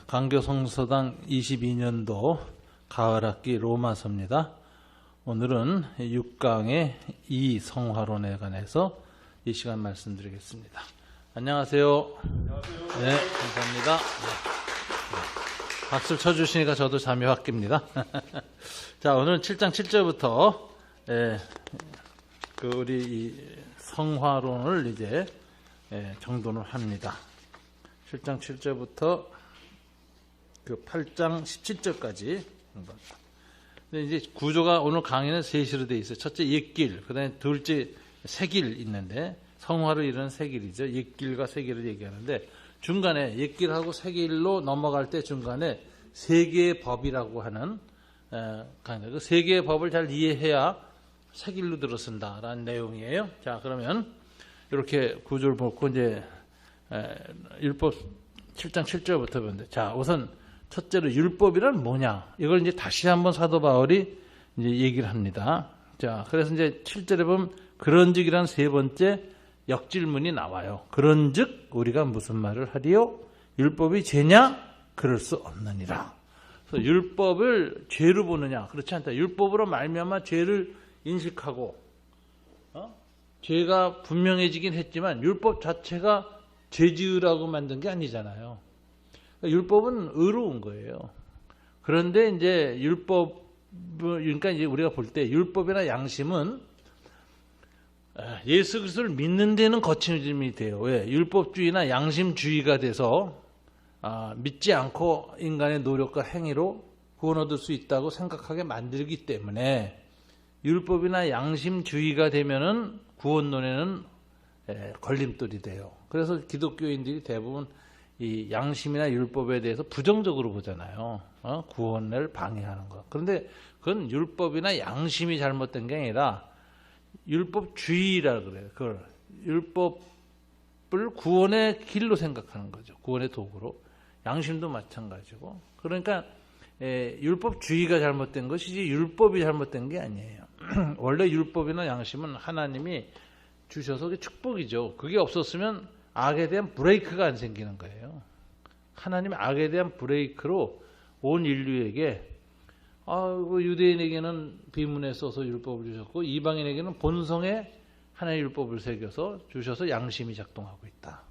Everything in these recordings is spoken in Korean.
강교성서당 22년도 가을학기 로마서입니다. 오늘은 6강의 이성화론에 관해서 이 시간 말씀드리겠습니다. 안녕하세요. 안녕하세요. 네, 감사합니다. 박수를 쳐주시니까 저도 잠이 확 깹니다. 자, 오늘은 7장 7절부터 우리 이 성화론을 이제 정돈을 합니다. 7장 7절부터 그 8장 17절까지. 근데 이제 구조가 오늘 강의는 셋으로 되어 있어요. 첫째 옛길, 그다음에 둘째 새길 있는데 성화를 이루는 새길이죠. 옛길과 새길을 얘기하는데 중간에 옛길하고 새길로 넘어갈 때 중간에 세 개의 법이라고 하는 그 세 개의 법을 잘 이해해야 새길로 들어선다라는 내용이에요. 자, 그러면 이렇게 구조를 보고 이제 율법 7장 7절부터 보는데, 자, 우선 첫째로 율법이란 뭐냐? 이걸 이제 다시 한번 사도 바울이 이제 얘기를 합니다. 자, 그래서 이제 7절에 보면 그런즉이란 세 번째 역질문이 나와요. 그런즉 우리가 무슨 말을 하리요? 율법이 죄냐? 그럴 수 없느니라. 그래서 율법을 죄로 보느냐? 그렇지 않다. 율법으로 말미암아 죄를 인식하고 죄가 분명해지긴 했지만 율법 자체가 죄 지으라고 만든 게 아니잖아요. 율법은 의로운 거예요. 그런데 이제 그러니까 이제 우리가 볼 때 율법이나 양심은 예수 그리스도를 믿는 데는 거침이 돼요. 왜? 율법주의나 양심주의가 돼서 믿지 않고 인간의 노력과 행위로 구원 얻을 수 있다고 생각하게 만들기 때문에 율법이나 양심주의가 되면은 구원론에는 걸림돌이 돼요. 그래서 기독교인들이 대부분 이 양심이나 율법에 대해서 부정적으로 보잖아요. 구원을 방해하는 것. 그런데 그건 율법이나 양심이 잘못된 게 아니라 율법주의라 그래요. 그걸 율법을 구원의 길로 생각하는 거죠. 구원의 도구로. 양심도 마찬가지고. 그러니까 율법주의가 잘못된 것이지 율법이 잘못된 게 아니에요. 원래 율법이나 양심은 하나님이 주셔서 축복이죠. 그게 없었으면 악에 대한 브레이크가 안 생기는 거예요. 하나님의 악에 대한 브레이크로 온 인류에게 유대인에게는 비문에 써서 율법을 주셨고 이방인에게는 본성에 하나의 율법을 새겨서 주셔서 양심이 작동하고 있다.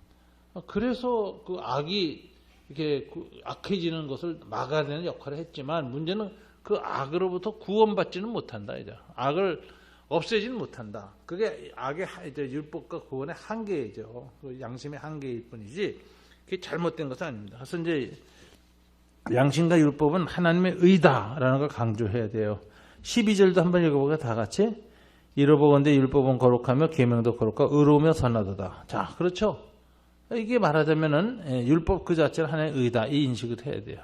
그래서 그 악이 이렇게 악해지는 것을 막아내는 역할을 했지만 문제는 그 악으로부터 구원받지는 못한다. 이제 악을 없애지는 못한다. 그게 악의 이제 율법과 구원의 한계이죠. 그 양심의 한계일 뿐이지 그게 잘못된 것은 아닙니다. 그래서 이제 양심과 율법은 하나님의 의다라는 걸 강조해야 돼요. 12절도 한번 읽어보게 다 같이. 이로보건대 율법은 거룩하며 계명도 거룩하고 의로우며 선하도다. 자, 그렇죠. 이게 말하자면은 율법 그 자체는 하나의 의다 이 인식을 해야 돼요.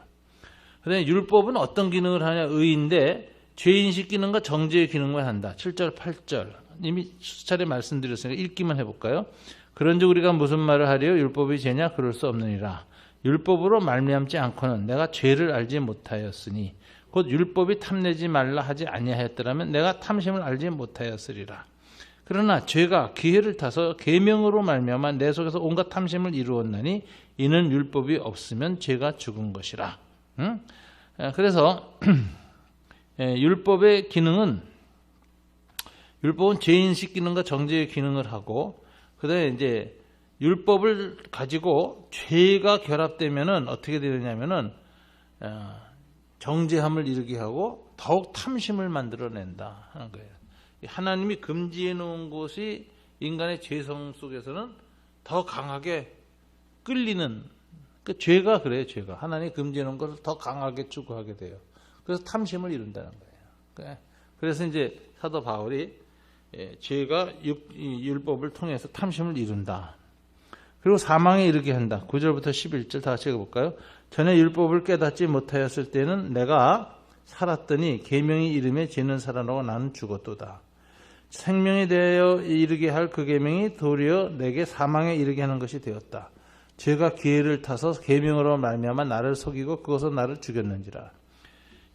그런데 율법은 어떤 기능을 하냐? 의인데 죄인식 기능과 정죄의 기능만 한다. 7절 8절 이미 수차례 말씀드렸으니까 읽기만 해볼까요? 그런즉 우리가 무슨 말을 하리요? 율법이 죄냐? 그럴 수 없느니라. 율법으로 말미암지 않고는 내가 죄를 알지 못하였으니 곧 율법이 탐내지 말라 하지 아니하였더라면 내가 탐심을 알지 못하였으리라. 그러나 죄가 기회를 타서 계명으로 말미암아 내 속에서 온갖 탐심을 이루었나니 이는 율법이 없으면 죄가 죽은 것이라. 그래서 율법의 기능은 율법은 죄인식 기능과 정죄의 기능을 하고 그다음에 이제 율법을 가지고 죄가 결합되면은 어떻게 되느냐면은 정죄함을 이루게 하고 더욱 탐심을 만들어낸다 하는 거예요. 하나님이 금지해 놓은 것이 인간의 죄성 속에서는 더 강하게 끌리는 그 죄가 그래요. 죄가 하나님이 금지해 놓은 것을 더 강하게 추구하게 돼요. 그래서 탐심을 이룬다는 거예요. 그래서 이제 사도 바울이 죄가 율법을 통해서 탐심을 이룬다. 그리고 사망에 이르게 한다. 9절부터 11절 다 같이 읽어볼까요? 전에 율법을 깨닫지 못하였을 때는 내가 살았더니 계명이 이름에 죄는 살아나고 나는 죽었도다. 생명에 대하여 이르게 할 그 계명이 도리어 내게 사망에 이르게 하는 것이 되었다. 죄가 기회를 타서 계명으로 말미암아 나를 속이고 그것으로 나를 죽였는지라.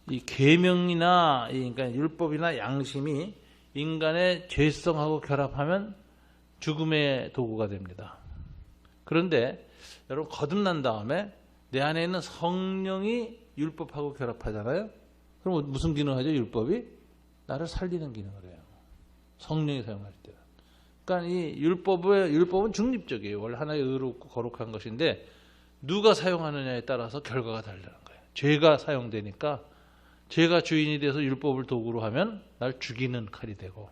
이 계명이나 그러니까 율법이나 양심이 인간의 죄성하고 결합하면 죽음의 도구가 됩니다. 그런데 여러분 거듭난 다음에 내 안에 있는 성령이 율법하고 결합하잖아요. 그럼 무슨 기능을 하죠? 율법이 나를 살리는 기능을 해요. 성령이 사용할 때. 그러니까 이 율법은 중립적이에요. 원래 하나의 의롭고 거룩한 것인데 누가 사용하느냐에 따라서 결과가 다르다는 거예요. 죄가 사용되니까 죄가 주인이 돼서 율법을 도구로 하면 날 죽이는 칼이 되고,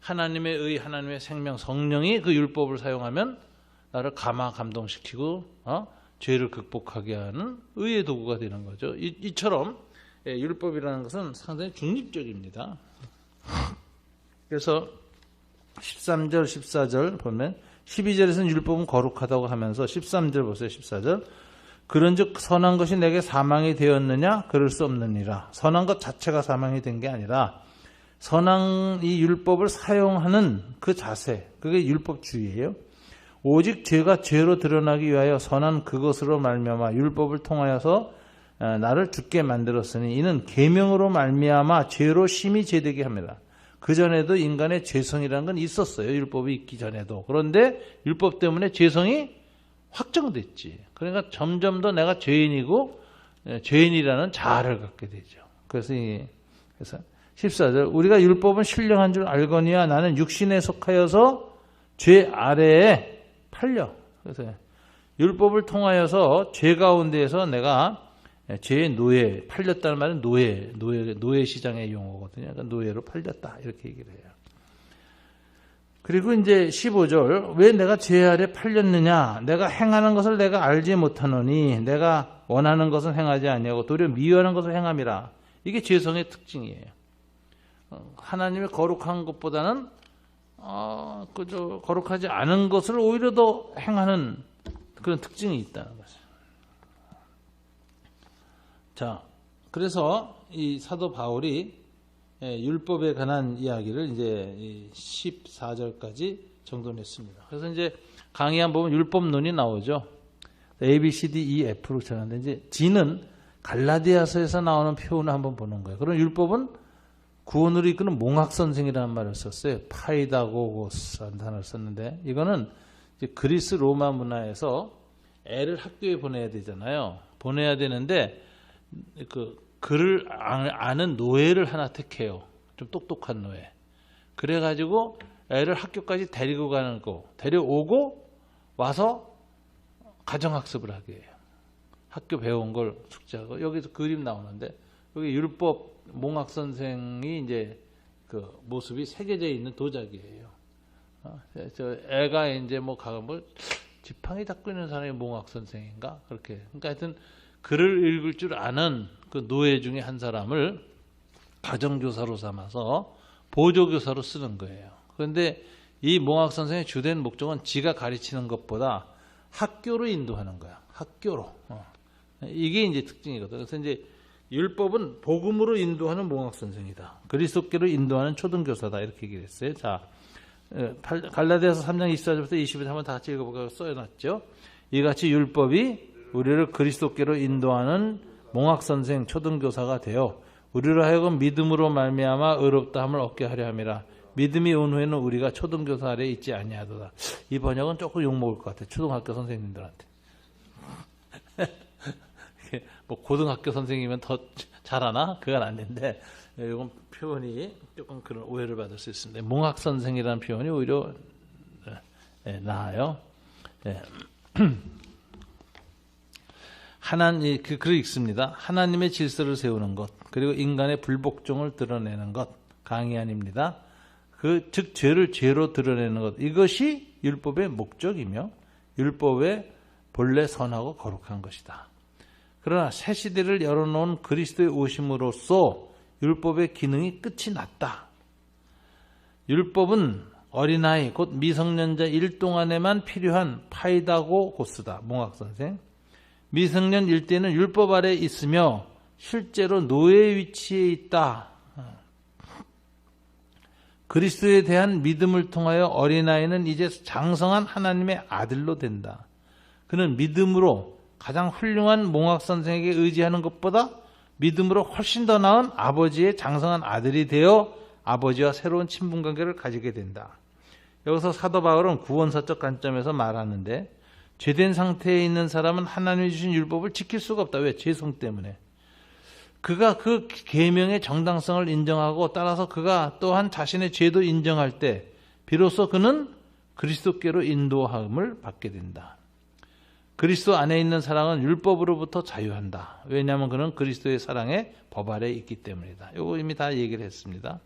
하나님의 의, 하나님의 생명, 성령이 그 율법을 사용하면 나를 감동시키고 죄를 극복하게 하는 의의 도구가 되는 거죠. 이처럼 율법이라는 것은 상당히 중립적입니다. 그래서 13절, 14절 보면 12절에서는 율법은 거룩하다고 하면서 13절 보세요. 14절. 그런즉 선한 것이 내게 사망이 되었느냐? 그럴 수 없느니라. 선한 것 자체가 사망이 된 게 아니라 선한 이 율법을 사용하는 그 자세, 그게 율법주의예요. 오직 죄가 죄로 드러나기 위하여 선한 그것으로 말미암아 율법을 통하여서 나를 죽게 만들었으니 이는 계명으로 말미암아 죄로 심히 죄되게 합니다. 그 전에도 인간의 죄성이라는 건 있었어요. 율법이 있기 전에도. 그런데 율법 때문에 죄성이 확정됐지. 그러니까 점점 더 내가 죄인이고 죄인이라는 자아를 갖게 되죠. 그래서 14절 우리가 율법은 신령한 줄 알거니와 나는 육신에 속하여서 죄 아래에 팔려. 그래서 율법을 통하여서 죄 가운데에서 내가 죄의 노예, 팔렸다는 말은 노예 시장의 용어거든요. 그러니까 노예로 팔렸다 이렇게 얘기를 해요. 그리고 이제 15절 왜 내가 죄 아래 팔렸느냐? 내가 행하는 것을 내가 알지 못하노니 내가 원하는 것은 행하지 아니하고 도리어 미워하는 것을 행함이라. 이게 죄성의 특징이에요. 하나님의 거룩한 것보다는 그저 거룩하지 않은 것을 오히려 더 행하는 그런 특징이 있다는 거죠. 자, 그래서 이 사도 바울이 율법에 관한 이야기를 이제 14절까지 정돈했습니다. 그래서 이제 강의 한 보면 율법론이 나오죠. A, B, C, D, E, F로 정하는데 이제 G는 갈라디아서에서 나오는 표현을 한번 보는 거예요. 그럼 율법은 구원으로 이끄는 몽학선생이라는 말을 썼어요. 파이다고고스라는 단어를 썼는데 이거는 이제 그리스 로마 문화에서 애를 학교에 보내야 되잖아요. 보내야 되는데 그 글을 아는 노예를 하나 택해요. 좀 똑똑한 노예. 그래가지고 애를 학교까지 데리고 가는 거, 데려오고 와서 가정학습을 하게 해요. 학교 배운 걸 숙제하고 여기서 그림 나오는데 여기 율법 몽학 선생이 이제 그 모습이 새겨져 있는 도자기예요. 저 애가 이제 뭐 지팡이 닦고 있는 사람이 몽학 선생인가 그렇게. 그러니까 하여튼 글을 읽을 줄 아는 그 노예 중에 한 사람을 가정교사로 삼아서 보조교사로 쓰는 거예요. 그런데 이 몽학 선생의 주된 목적은 지가 가르치는 것보다 학교로 인도하는 거야. 학교로. 이게 이제 특징이거든. 그래서 이제 율법은 복음으로 인도하는 몽학 선생이다. 그리스도께로 인도하는 초등교사다. 이렇게 얘기를 했어요. 자, 갈라디아서 3장 24절부터 20절 한번 다 같이 읽어볼까요? 써놨죠. 이같이 율법이 우리를 그리스도께로 인도하는 몽학 선생 초등교사가 되어 우리로 하여금 믿음으로 말미암아 의롭다함을 얻게 하려 함이라. 믿음이 온 후에는 우리가 초등교사 아래에 있지 아니하도다. 이 번역은 조금 욕먹을 것 같아요. 초등학교 선생님들한테. 뭐 고등학교 선생님이면 더 잘하나? 그건 아닌데 이건 표현이 조금 그런 오해를 받을 수 있습니다. 몽학 선생이라는 표현이 오히려 나아요. 글을 읽습니다. 하나님의 질서를 세우는 것, 그리고 인간의 불복종을 드러내는 것, 강의안입니다. 즉 죄를 죄로 드러내는 것, 이것이 율법의 목적이며 율법의 본래 선하고 거룩한 것이다. 그러나 새 시대를 열어놓은 그리스도의 오심으로써 율법의 기능이 끝이 났다. 율법은 어린아이, 곧 미성년자 일 동안에만 필요한 파이다고 고스다. 몽학선생. 미성년일 때는 율법 아래 있으며 실제로 노예 위치에 있다. 그리스도에 대한 믿음을 통하여 어린아이는 이제 장성한 하나님의 아들로 된다. 그는 믿음으로 가장 훌륭한 몽학 선생에게 의지하는 것보다 믿음으로 훨씬 더 나은 아버지의 장성한 아들이 되어 아버지와 새로운 친분관계를 가지게 된다. 여기서 사도 바울은 구원사적 관점에서 말하는데 죄된 상태에 있는 사람은 하나님이 주신 율법을 지킬 수가 없다. 왜? 죄성 때문에. 그가 그 계명의 정당성을 인정하고 따라서 그가 또한 자신의 죄도 인정할 때 비로소 그는 그리스도께로 인도함을 받게 된다. 그리스도 안에 있는 사랑은 율법으로부터 자유한다. 왜냐하면 그는 그리스도의 사랑의 법 아래에 있기 때문이다. 이거 이미 다 얘기를 했습니다.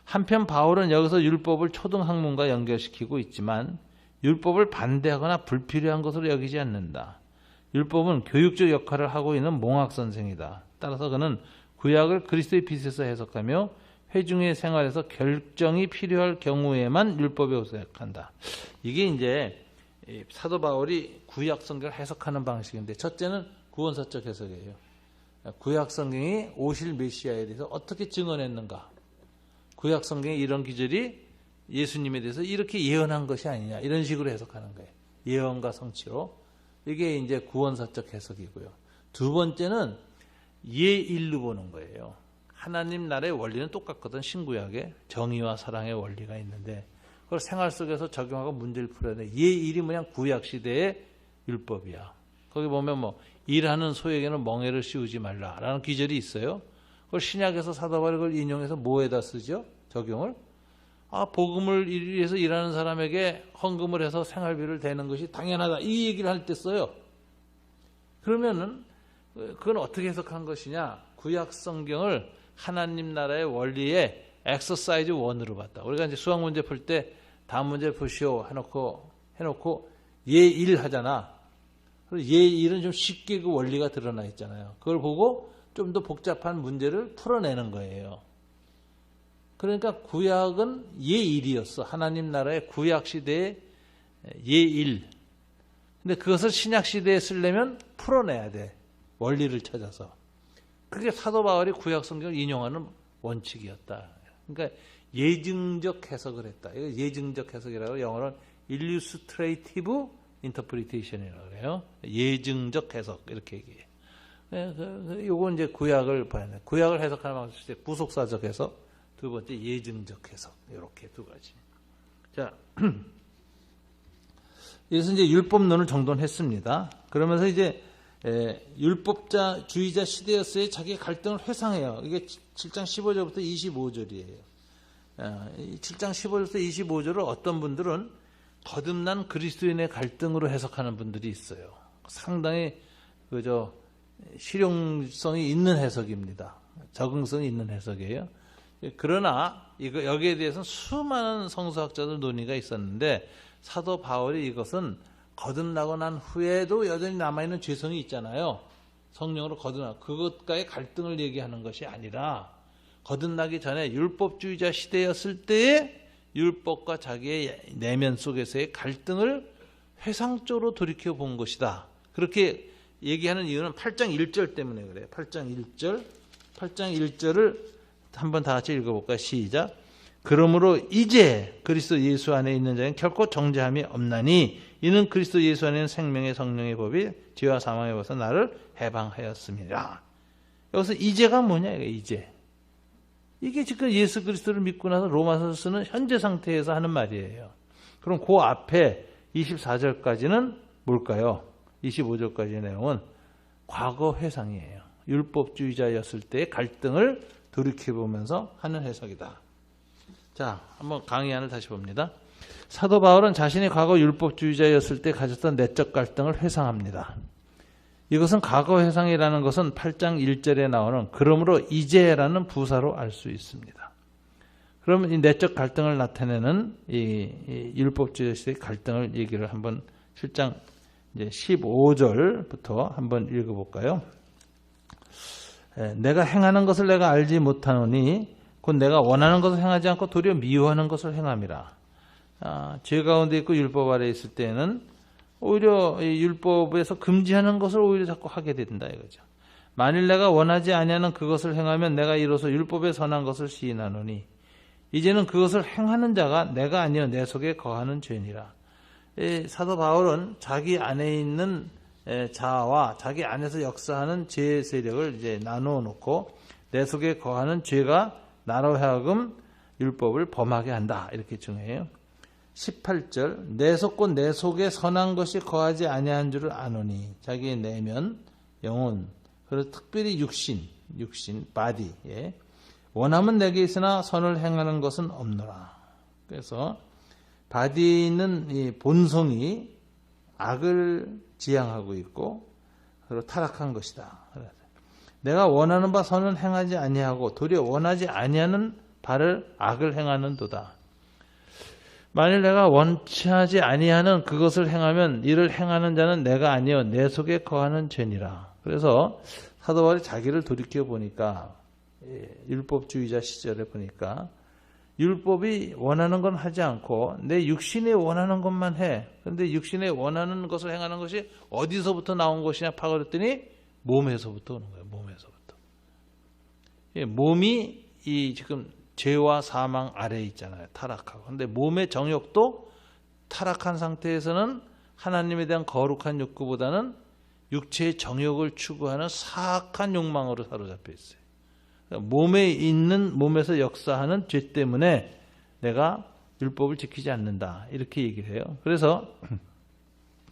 한편 바울은 여기서 율법을 초등학문과 연결시키고 있지만 율법을 반대하거나 불필요한 것으로 여기지 않는다. 율법은 교육적 역할을 하고 있는 몽학선생이다. 따라서 그는 구약을 그리스도의 빛에서 해석하며 회중의 생활에서 결정이 필요할 경우에만 율법에 의존한다. 이게 이제 사도 바울이 구약 성경을 해석하는 방식인데, 첫째는 구원사적 해석이에요. 구약 성경이 오실 메시아에 대해서 어떻게 증언했는가. 구약 성경에 이런 기절이 예수님에 대해서 이렇게 예언한 것이 아니냐, 이런 식으로 해석하는 거예요. 예언과 성취로. 이게 이제 구원사적 해석이고요. 두 번째는 예일로 보는 거예요. 하나님 나라의 원리는 똑같거든. 신구약에 정의와 사랑의 원리가 있는데 그걸 생활 속에서 적용하고 문제를 풀어야 돼. 예일이 뭐냐? 구약 시대의 율법이야. 거기 보면 뭐 일하는 소에게는 멍에를 씌우지 말라라는 기절이 있어요. 그걸 신약에서 사도 바울이 그걸 인용해서 뭐에다 쓰죠? 적용을? 복음을 위해서 일하는 사람에게 헌금을 해서 생활비를 대는 것이 당연하다. 이 얘기를 할 때 써요. 그러면은 그건 어떻게 해석한 것이냐? 구약 성경을 하나님 나라의 원리의 엑서사이즈 1으로 봤다. 우리가 이제 수학 문제 풀 때 다음 문제 푸시오 해놓고 예일 하잖아. 예일은 좀 쉽게 그 원리가 드러나 있잖아요. 그걸 보고 좀 더 복잡한 문제를 풀어내는 거예요. 그러니까 구약은 예일이었어. 하나님 나라의 구약 시대의 예일. 근데 그것을 신약 시대에 쓰려면 풀어내야 돼. 원리를 찾아서. 그게 사도 바울이 구약 성경을 인용하는 원칙이었다. 그러니까 예증적 해석을 했다. 이거 예증적 해석이라고 영어로는 illustrative interpretation이라고 해요. 예증적 해석 이렇게 얘기해요. 요건 이제 구약을 봐야 돼. 구약을 해석하는 방식, 구속사적 해석, 두 번째 예증적 해석, 이렇게 두 가지. 자, 여기서 이제 율법론을 정돈했습니다. 그러면서 이제 율법주의자 시대였어요. 자기의 갈등을 회상해요. 이게 7장 15절부터 25절이에요. 7장 15절부터 25절을 어떤 분들은 거듭난 그리스도인의 갈등으로 해석하는 분들이 있어요. 상당히 실용성이 있는 해석입니다. 적응성이 있는 해석이에요. 그러나 여기에 대해서는 수많은 성서학자들 논의가 있었는데 사도 바울이 이것은 거듭나고 난 후에도 여전히 남아있는 죄성이 있잖아요. 성령으로 거듭나 그것과의 갈등을 얘기하는 것이 아니라 거듭나기 전에 율법주의자 시대였을 때의 율법과 자기의 내면 속에서의 갈등을 회상적으로 돌이켜본 것이다. 그렇게 얘기하는 이유는 8장 1절 때문에 그래요. 8장 1절을 한번 다 같이 읽어볼까요? 시작. 그러므로 이제 그리스도 예수 안에 있는 자는 결코 정죄함이 없나니 이는 그리스도 예수 안에 있는 생명의 성령의 법이 죄와 사망의 법에서 나를 해방하였습니다. 여기서 이제가 뭐냐? 이제. 이게 지금 예수 그리스도를 믿고 나서 로마서를 쓰는 현재 상태에서 하는 말이에요. 그럼 그 앞에 24절까지는 뭘까요? 25절까지의 내용은 과거 회상이에요. 율법주의자였을 때의 갈등을 돌이켜보면서 하는 해석이다. 자, 한번 강의안을 다시 봅니다. 사도 바울은 자신이 과거 율법주의자였을 때 가졌던 내적 갈등을 회상합니다. 이것은 과거 회상이라는 것은 8장 1절에 나오는 그러므로 이제라는 부사로 알 수 있습니다. 그러면 이 내적 갈등을 나타내는 이 율법주의 시대의 갈등을 얘기를 한번 7장 이제 15절부터 한번 읽어볼까요? 내가 행하는 것을 내가 알지 못하노니 곧 내가 원하는 것을 행하지 않고 도리어 미워하는 것을 행함이라. 죄 가운데 있고 율법 아래에 있을 때는 오히려 율법에서 금지하는 것을 오히려 자꾸 하게 된다 이거죠. 만일 내가 원하지 아니하는 그것을 행하면 내가 이로써 율법에 선한 것을 시인하노니 이제는 그것을 행하는 자가 내가 아니여 내 속에 거하는 죄니라. 사도 바울은 자기 안에 있는 자아와 자기 안에서 역사하는 죄의 세력을 이제 나누어 놓고 내 속에 거하는 죄가 나로 하여금 율법을 범하게 한다 이렇게 정해요. 18절 내 속 곧 내 속에 선한 것이 거하지 아니한 줄을 아노니 자기의 내면 영혼 그리고 특별히 육신 바디 원함은 내게 있으나 선을 행하는 것은 없노라. 그래서 바디는 이 본성이 악을 지향하고 있고 그리고 타락한 것이다. 내가 원하는 바 선을 행하지 아니하고 도리어 원하지 아니하는 바를 악을 행하는도다. 만일 내가 원치 하지 아니하는 그것을 행하면 이를 행하는 자는 내가 아니요 내 속에 거하는 죄니라. 그래서 사도 바울이 자기를 돌이켜 보니까 율법주의자 시절에 보니까 율법이 원하는 건 하지 않고 내 육신에 원하는 것만 해. 그런데 육신에 원하는 것을 행하는 것이 어디서부터 나온 것이냐 파고들었더니 몸에서부터 오는 거예요. 몸에서부터. 몸이 이 지금 죄와 사망 아래에 있잖아요. 타락하고. 그런데 몸의 정욕도 타락한 상태에서는 하나님에 대한 거룩한 욕구보다는 육체의 정욕을 추구하는 사악한 욕망으로 사로잡혀 있어요. 몸에 있는 몸에서 역사하는 죄 때문에 내가 율법을 지키지 않는다. 이렇게 얘기를 해요. 그래서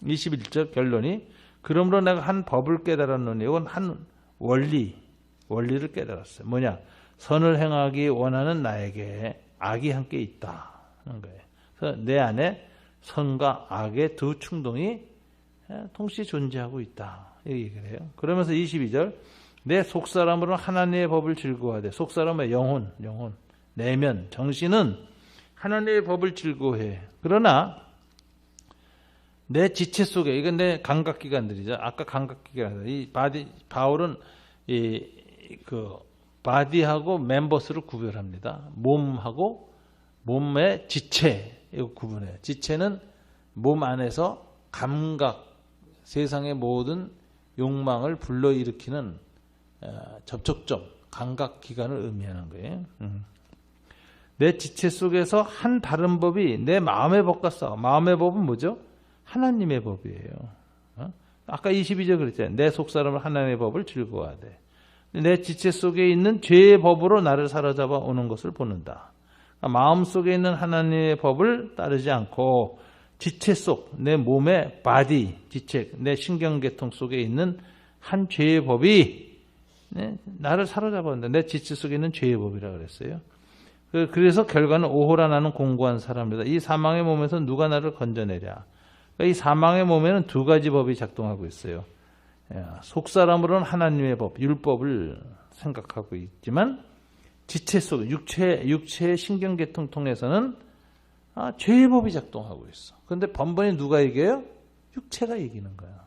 21절 결론이 그러므로 내가 한 법을 깨달았노니 이건 한 원리를 깨달았어요. 뭐냐? 선을 행하기 원하는 나에게 악이 함께 있다 하는 거예요. 그래서 내 안에 선과 악의 두 충동이 동시에 존재하고 있다. 이 얘기를 해요. 그러면서 22절 내 속사람으로는 하나님의 법을 즐거워하되 속사람의 영혼, 내면, 정신은 하나님의 법을 즐거워해. 그러나 내 지체 속에 이건 내 감각기관들이죠. 아까 감각기관 이 바울은 바디하고 멤버스를 구별합니다. 몸하고 몸의 지체 이거 구분해요. 지체는 몸 안에서 감각 세상의 모든 욕망을 불러일으키는 접촉점, 감각기관을 의미하는 거예요. 내 지체 속에서 한 다른 법이 내 마음의 법과 싸워. 마음의 법은 뭐죠? 하나님의 법이에요. 아까 22절 그랬잖아요. 내 속사람은 하나님의 법을 즐거워하되. 내 지체 속에 있는 죄의 법으로 나를 사로잡아 오는 것을 보는다. 그러니까 마음 속에 있는 하나님의 법을 따르지 않고 지체 속, 내 몸의 바디, 지체, 내 신경계통 속에 있는 한 죄의 법이 나를 사로잡았는데 내 지체 속에 있는 죄의 법이라고 그랬어요. 그래서 결과는 오호라 나는 공고한 사람이다. 이 사망의 몸에서 누가 나를 건져내랴. 그러니까 이 사망의 몸에는 두 가지 법이 작동하고 있어요. 속사람으로는 하나님의 법, 율법을 생각하고 있지만 지체 속, 육체의 신경계통 통해서는 죄의 법이 작동하고 있어. 그런데 번번이 누가 이겨요? 육체가 이기는 거야.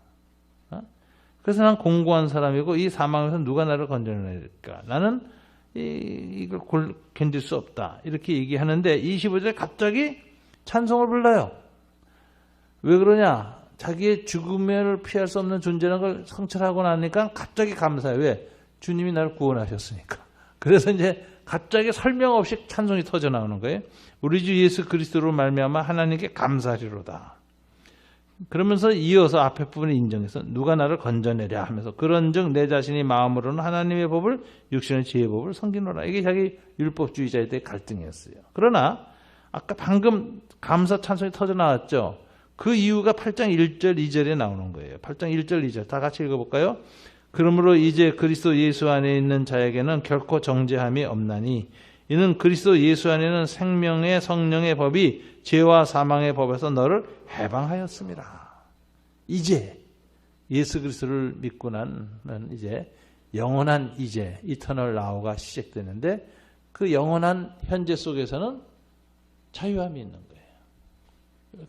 그래서 난 공고한 사람이고 이 사망에서 누가 나를 건져낼까? 나는 이걸 견딜 수 없다. 이렇게 얘기하는데 25절에 갑자기 찬송을 불러요. 왜 그러냐? 자기의 죽음을 피할 수 없는 존재라는 걸 성찰하고 나니까 갑자기 감사해요. 왜? 주님이 나를 구원하셨으니까. 그래서 이제 갑자기 설명 없이 찬송이 터져 나오는 거예요. 우리 주 예수 그리스도로 말미암아 하나님께 감사하리로다. 그러면서 이어서 앞에 부분을 인정해서 누가 나를 건져내랴 하면서 그런즉 내 자신이 마음으로는 하나님의 법을 육신의 지혜의 법을 섬기노라. 이게 자기 율법주의자에 대해 갈등이었어요. 그러나 아까 방금 감사 찬송이 터져 나왔죠. 그 이유가 8장 1절 2절에 나오는 거예요. 8장 1절 2절 다 같이 읽어볼까요? 그러므로 이제 그리스도 예수 안에 있는 자에게는 결코 정죄함이 없나니 이는 그리스도 예수 안에는 생명의 성령의 법이 죄와 사망의 법에서 너를 해방하였습니다. 이제 예수 그리스도를 믿고 나는 이제 영원한 이제 이터널 나우가 시작되는데 그 영원한 현재 속에서는 자유함이 있는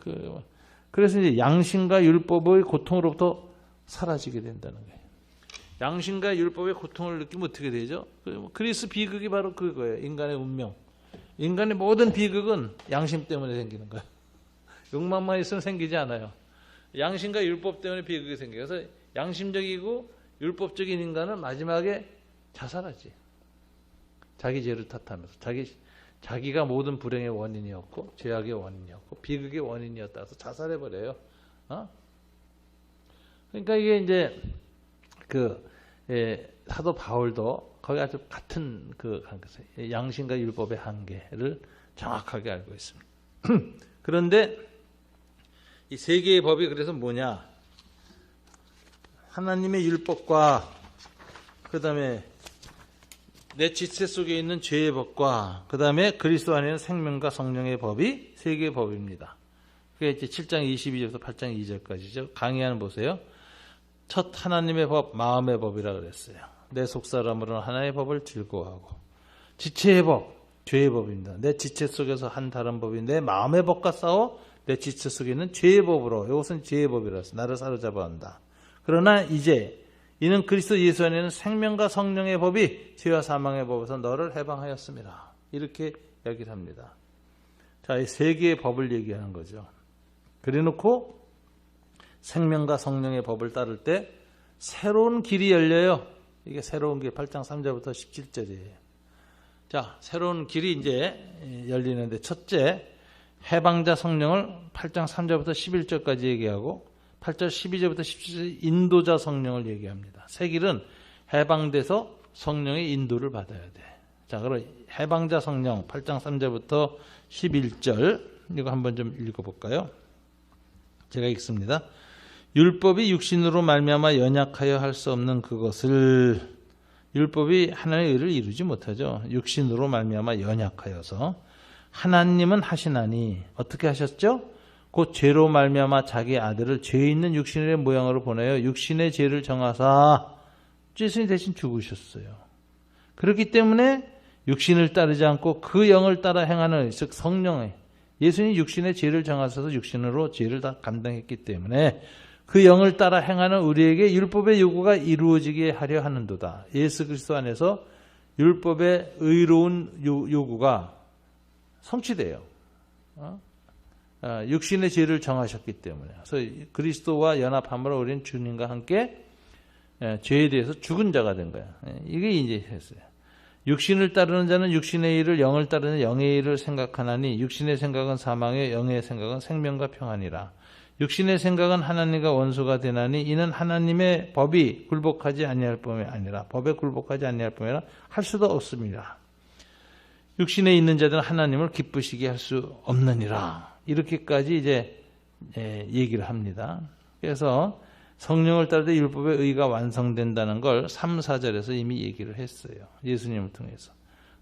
거예요. 그래서 이제 양심과 율법의 고통으로부터 사라지게 된다는 거예요. 양심과 율법의 고통을 느끼면 어떻게 되죠? 그리스 비극이 바로 그거예요. 인간의 운명. 인간의 모든 비극은 양심 때문에 생기는 거예요. 욕망만 있으면 생기지 않아요. 양심과 율법 때문에 비극이 생겨요. 그래서 양심적이고 율법적인 인간은 마지막에 자살하지. 자기 죄를 탓하면서. 자기가 모든 불행의 원인이었고 죄악의 원인이었고 비극의 원인이었다 해서 자살해버려요. 그러니까 이게 이제 사도 바울도 거기 아주 같은 양심과 율법의 한계를 정확하게 알고 있습니다. 그런데 이 세 개의 법이 그래서 뭐냐? 하나님의 율법과 그 다음에 내 지체 속에 있는 죄의 법과 그 다음에 그리스도 안에 있는 생명과 성령의 법이 세 개의 법입니다. 그게 이제 7장 22절부터 8장 2절까지죠. 강의하는 보세요. 첫 하나님의 법, 마음의 법이라 그랬어요. 내 속사람으로는 하나의 법을 즐거워하고. 지체의 법, 죄의 법입니다. 내 지체 속에서 한 다른 법이 내 마음의 법과 싸워 내 지체 속에 있는 죄의 법으로. 이것은 죄의 법이라서 나를 사로잡아 한다. 그러나 이제 이는 그리스도 예수 안에는 생명과 성령의 법이 죄와 사망의 법에서 너를 해방하였습니다. 이렇게 이야기를 합니다. 자, 이 세 개의 법을 얘기하는 거죠. 그래놓고 생명과 성령의 법을 따를 때 새로운 길이 열려요. 이게 새로운 길 8장 3절부터 17절이에요. 자, 새로운 길이 이제 열리는데 첫째, 해방자 성령을 8장 3절부터 11절까지 얘기하고 8절 12절부터 17절 인도자 성령을 얘기합니다. 새 길은 해방돼서 성령의 인도를 받아야 돼. 자, 그럼 해방자 성령 8장 3절부터 11절 이거 한번 좀 읽어볼까요? 제가 읽습니다. 율법이 육신으로 말미암아 연약하여 할 수 없는 그것을 율법이 하나님의 의를 이루지 못하죠. 육신으로 말미암아 연약하여서 하나님은 하시나니 어떻게 하셨죠? 곧 죄로 말미암아 자기 아들을 죄 있는 육신의 모양으로 보내어 육신의 죄를 정하사 예수님 대신 죽으셨어요. 그렇기 때문에 육신을 따르지 않고 그 영을 따라 행하는 즉 성령의 예수님이 육신의 죄를 정하셔서 육신으로 죄를 다 감당했기 때문에 그 영을 따라 행하는 우리에게 율법의 요구가 이루어지게 하려 하는도다. 예수 그리스도 안에서 율법의 의로운 요구가 성취돼요. 육신의 죄를 정하셨기 때문에. 그래서 그리스도와 연합함으로 우리는 주님과 함께 죄에 대해서 죽은 자가 된 거야. 이게 이제 했어요. 육신을 따르는 자는 육신의 일을, 영을 따르는 영의 일을 생각하나니 육신의 생각은 사망에 영의 생각은 생명과 평안이라. 육신의 생각은 하나님과 원수가 되나니 이는 하나님의 법이 굴복하지 아니할 뿐이 아니라 법에 굴복하지 아니할 뿐이 아니라 할 수도 없습니다. 육신에 있는 자들은 하나님을 기쁘시게 할 수 없느니라. 이렇게까지 이제 얘기를 합니다. 그래서 성령을 따를 때 율법의 의가 완성된다는 걸 3, 4절에서 이미 얘기를 했어요. 예수님을 통해서.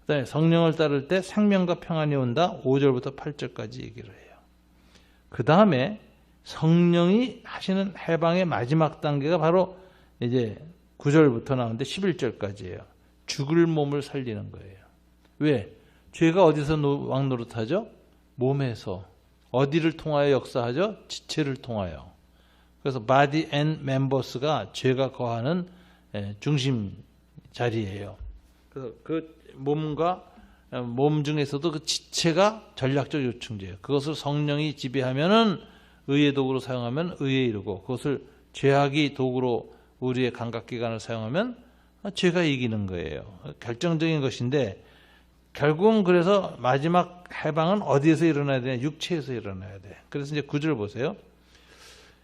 그다음에 성령을 따를 때 생명과 평안이 온다. 5절부터 8절까지 얘기를 해요. 그 다음에 성령이 하시는 해방의 마지막 단계가 바로 이제 9절부터 나오는데 11절까지예요. 죽을 몸을 살리는 거예요. 왜? 죄가 어디서 왕노릇하죠? 몸에서. 어디를 통하여 역사하죠? 지체를 통하여. 그래서 body and members가 죄가 거하는 중심 자리예요. 그래서 그 몸과 몸 중에서도 그 지체가 전략적 요충지예요. 그것을 성령이 지배하면은 의의 도구로 사용하면 의에 이르고 그것을 죄악이 도구로 우리의 감각기관을 사용하면 죄가 이기는 거예요. 결정적인 것인데 결국은 그래서 마지막 해방은 어디에서 일어나야 되냐? 육체에서 일어나야 돼. 그래서 이제 9절 보세요.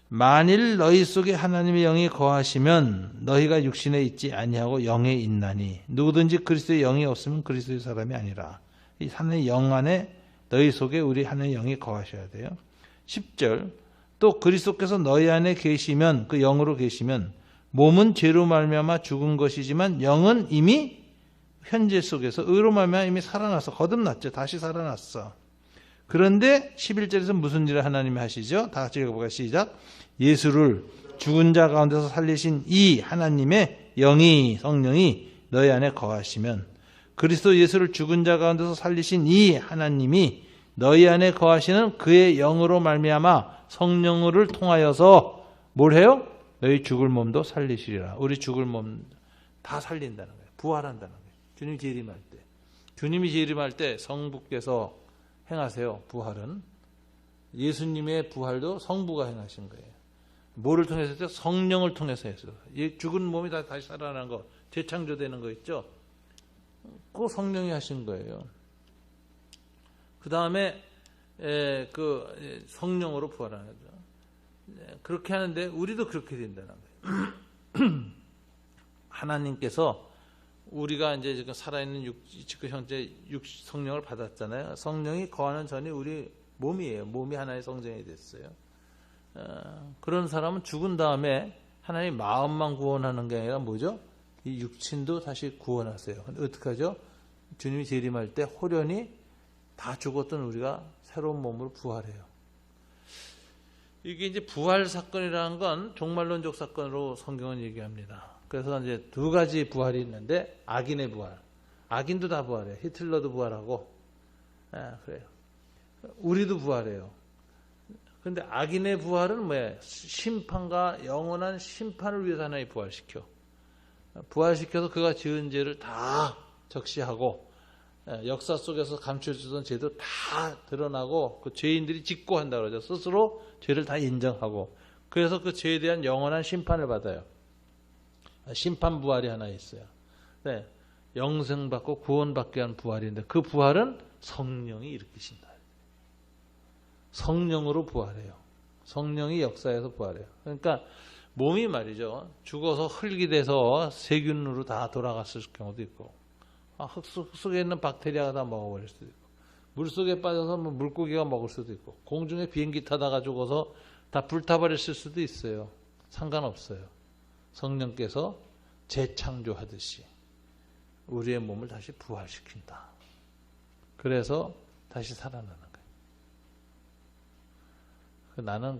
만일 너희 속에 하나님의 영이 거하시면 너희가 육신에 있지 아니하고 영에 있나니 누구든지 그리스도의 영이 없으면 그리스도의 사람이 아니라. 이 하나님의 영 안에 너희 속에 우리 하나님의 영이 거하셔야 돼요. 10절 또 그리스도께서 너희 안에 계시면 그 영으로 계시면 몸은 죄로 말미암아 죽은 것이지만 영은 이미 현재 속에서 의로 말미암아 이미 살아났어. 거듭났죠. 다시 살아났어. 그런데 11절에서 무슨 일을 하나님이 하시죠? 다 같이 읽어볼까요? 시작. 예수를 죽은 자 가운데서 살리신 이 하나님의 영이 성령이 너희 안에 거하시면 그리스도 예수를 죽은 자 가운데서 살리신 이 하나님이 너희 안에 거하시는 그의 영으로 말미암아 성령을 통하여서 뭘 해요? 너희 죽을 몸도 살리시리라. 우리 죽을 몸 다 살린다는 거예요. 부활한다는 거예요. 주님이 재림할 때. 주님이 재림할 때 성부께서 행하세요. 부활은. 예수님의 부활도 성부가 행하신 거예요. 뭐를 통해서 했죠? 성령을 통해서 했어요. 죽은 몸이 다시 살아나는 거, 재창조되는 거 있죠? 그거 성령이 하신 거예요. 그 다음에 그 성령으로 부활하는 거죠. 그렇게 하는데 우리도 그렇게 된다는 거예요. 하나님께서 우리가 이제 지금 살아있는 지금 현재 성령을 받았잖아요. 성령이 거하는 전에 우리 몸이에요. 몸이 하나의 성전이 됐어요. 그런 사람은 죽은 다음에 하나님 마음만 구원하는 게 아니라 뭐죠? 이 육신도 다시 구원하세요. 근데 어떻게 하죠? 주님이 재림할 때 호련히 다 죽었던 우리가 새로운 몸으로 부활해요. 이게 이제 부활 사건이라는 건 종말론적 사건으로 성경은 얘기합니다. 그래서 이제 두 가지 부활이 있는데 악인의 부활. 악인도 다 부활해요. 히틀러도 부활하고. 그래요. 우리도 부활해요. 근데 악인의 부활은 뭐예요? 심판과 영원한 심판을 위해서 하나님 부활시켜. 부활시켜서 그가 지은 죄를 다 적시하고 역사 속에서 감춰주던 죄도 다 드러나고 그 죄인들이 직고한다 그러죠. 스스로 죄를 다 인정하고 그래서 그 죄에 대한 영원한 심판을 받아요. 심판 부활이 하나 있어요. 네, 영생받고 구원받게 한 부활인데 그 부활은 성령이 일으키신다. 성령으로 부활해요. 성령이 역사에서 부활해요. 그러니까 몸이 말이죠. 죽어서 흙이 돼서 세균으로 다 돌아갔을 경우도 있고 흙 속에 있는 박테리아가 다 먹어버릴 수도 있고 물속에 빠져서 물고기가 먹을 수도 있고 공중에 비행기 타다가 죽어서 다 불타버렸을 수도 있어요. 상관없어요. 성령께서 재창조하듯이 우리의 몸을 다시 부활시킨다. 그래서 다시 살아나는 거예요. 나는